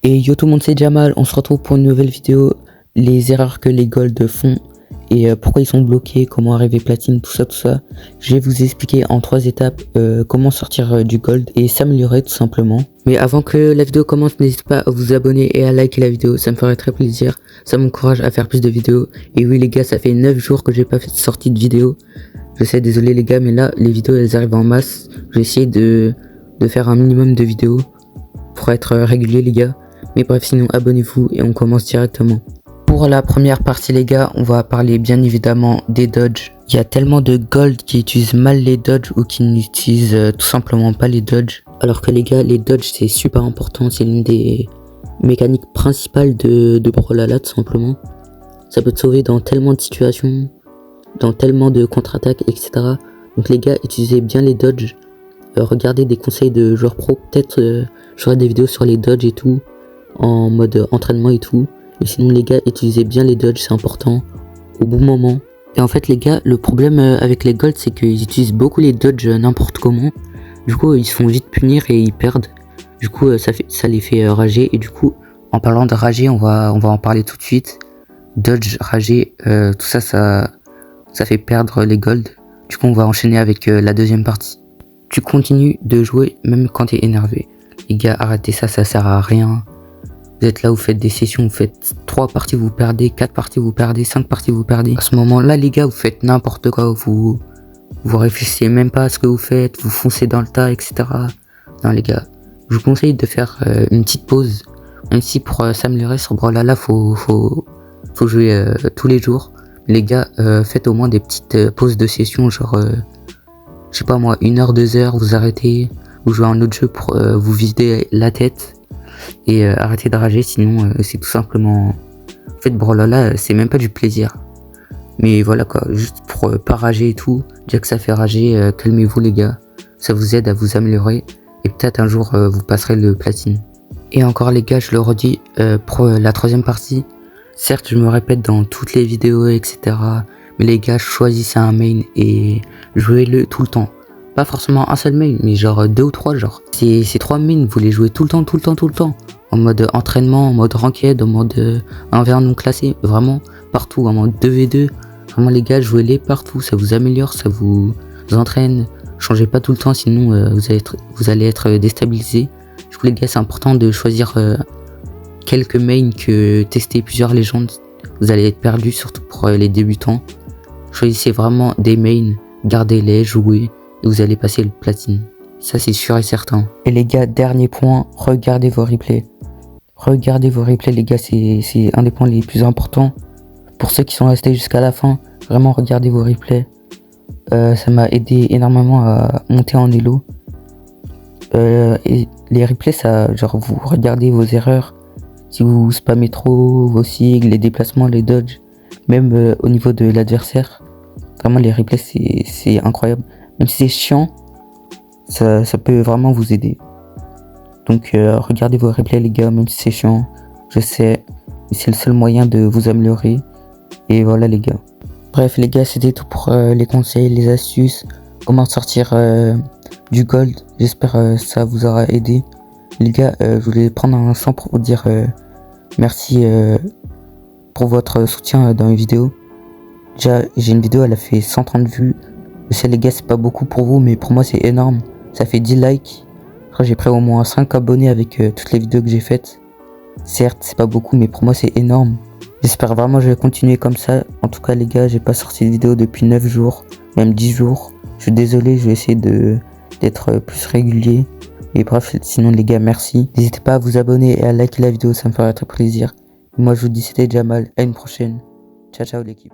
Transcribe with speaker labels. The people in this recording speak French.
Speaker 1: Et yo tout le monde, c'est Jamal, on se retrouve pour une nouvelle vidéo, les erreurs que les golds font et pourquoi ils sont bloqués, comment arriver platine, tout ça. Je vais vous expliquer en 3 étapes comment sortir du gold et s'améliorer tout simplement. Mais avant que la vidéo commence, n'hésitez pas à vous abonner et à liker la vidéo, ça me ferait très plaisir, ça m'encourage à faire plus de vidéos. Et oui les gars, ça fait 9 jours que j'ai pas fait de sortie de vidéo, je sais, désolé les gars, mais là les vidéos elles arrivent en masse. Je vais essayer de faire un minimum de vidéos pour être régulier les gars. Mais bref, sinon abonnez-vous et on commence directement. Pour la première partie les gars, on va parler bien évidemment des dodges. Il y a tellement de gold qui utilisent mal les dodges ou qui n'utilisent tout simplement pas les dodges. Alors que les gars, les dodges c'est super important, c'est l'une des mécaniques principales de Brawlhalla tout simplement. Ça peut te sauver dans tellement de situations, dans tellement de contre-attaques, etc. Donc les gars, utilisez bien les dodges. Regardez des conseils de joueurs pro, peut-être j'aurai des vidéos sur les dodges et tout, en mode entraînement et tout. Mais sinon les gars, utilisez bien les dodges, c'est important, au bon moment. Et en fait les gars, le problème avec les golds, c'est qu'ils utilisent beaucoup les dodges n'importe comment. Du coup ils se font vite punir et ils perdent. Du coup ça les fait rager. Et du coup, en parlant de rager, on va en parler tout de suite. Dodge, rager, tout ça fait perdre les golds. Du coup on va enchaîner avec la deuxième partie. Tu continues de jouer même quand t'es énervé. Les gars, arrêtez ça sert à rien. Vous êtes là, vous faites des sessions, vous faites 3 parties, vous perdez, 4 parties, vous perdez, 5 parties, vous perdez. À ce moment-là, les gars, vous faites n'importe quoi, vous réfléchissez même pas à ce que vous faites, vous foncez dans le tas, etc. Non les gars, je vous conseille de faire une petite pause. Même si pour s'améliorer sur Brawlhalla, faut jouer tous les jours. Les gars, faites au moins des petites pauses de session, genre, je sais pas moi, 1 heure, 2 heures, vous arrêtez, vous jouez à un autre jeu pour vous vider la tête. Et arrêtez de rager, sinon c'est tout simplement... En fait Brawlhalla c'est même pas du plaisir. Mais voilà quoi, juste pour pas rager et tout, déjà que ça fait rager, calmez-vous les gars. Ça vous aide à vous améliorer et peut-être un jour vous passerez le platine. Et encore les gars, je le redis, pour la 3ème partie, certes je me répète dans toutes les vidéos etc. Mais les gars, choisissez un main et jouez-le tout le temps. Pas forcément un seul main, mais genre 2 ou 3 genre. Ces 3 mains, vous les jouez tout le temps. En mode entraînement, en mode ranked, en mode 1v1 non classé, vraiment partout, en mode 2v2. Vraiment les gars, jouez-les partout, ça vous améliore, ça vous entraîne. Changez pas tout le temps, sinon vous allez être déstabilisé. Du coup les gars, c'est important de choisir quelques mains que tester plusieurs légendes. Vous allez être perdu, surtout pour les débutants. Choisissez vraiment des mains, gardez-les, jouez. Et vous allez passer le platine, ça c'est sûr et certain. Et les gars, dernier point, regardez vos replays. Regardez vos replays les gars, c'est un des points les plus importants. Pour ceux qui sont restés jusqu'à la fin, vraiment regardez vos replays. Ça m'a aidé énormément à monter en elo. Et les replays, ça, genre vous regardez vos erreurs. Si vous spammez trop vos sigles, les déplacements, les dodges, même au niveau de l'adversaire. Vraiment les replays c'est incroyable. Même si c'est chiant, ça peut vraiment vous aider. Donc regardez vos replays les gars, même si c'est chiant, je sais, mais c'est le seul moyen de vous améliorer. Et voilà les gars. Bref les gars, c'était tout pour les conseils, les astuces, comment sortir du gold. J'espère ça vous aura aidé. Les gars, je voulais prendre un instant pour vous dire merci pour votre soutien dans les vidéos. Déjà j'ai une vidéo, elle a fait 130 vues. Je sais les gars, c'est pas beaucoup pour vous, mais pour moi c'est énorme. Ça fait 10 likes. J'ai pris au moins 5 abonnés avec toutes les vidéos que j'ai faites. Certes, c'est pas beaucoup, mais pour moi c'est énorme. J'espère vraiment que je vais continuer comme ça. En tout cas les gars, j'ai pas sorti de vidéo depuis 9 jours, même 10 jours. Je suis désolé, je vais essayer d'être plus régulier. Et bref, sinon les gars, merci. N'hésitez pas à vous abonner et à liker la vidéo, ça me ferait très plaisir. Et moi je vous dis c'était Jamal, à une prochaine. Ciao ciao l'équipe.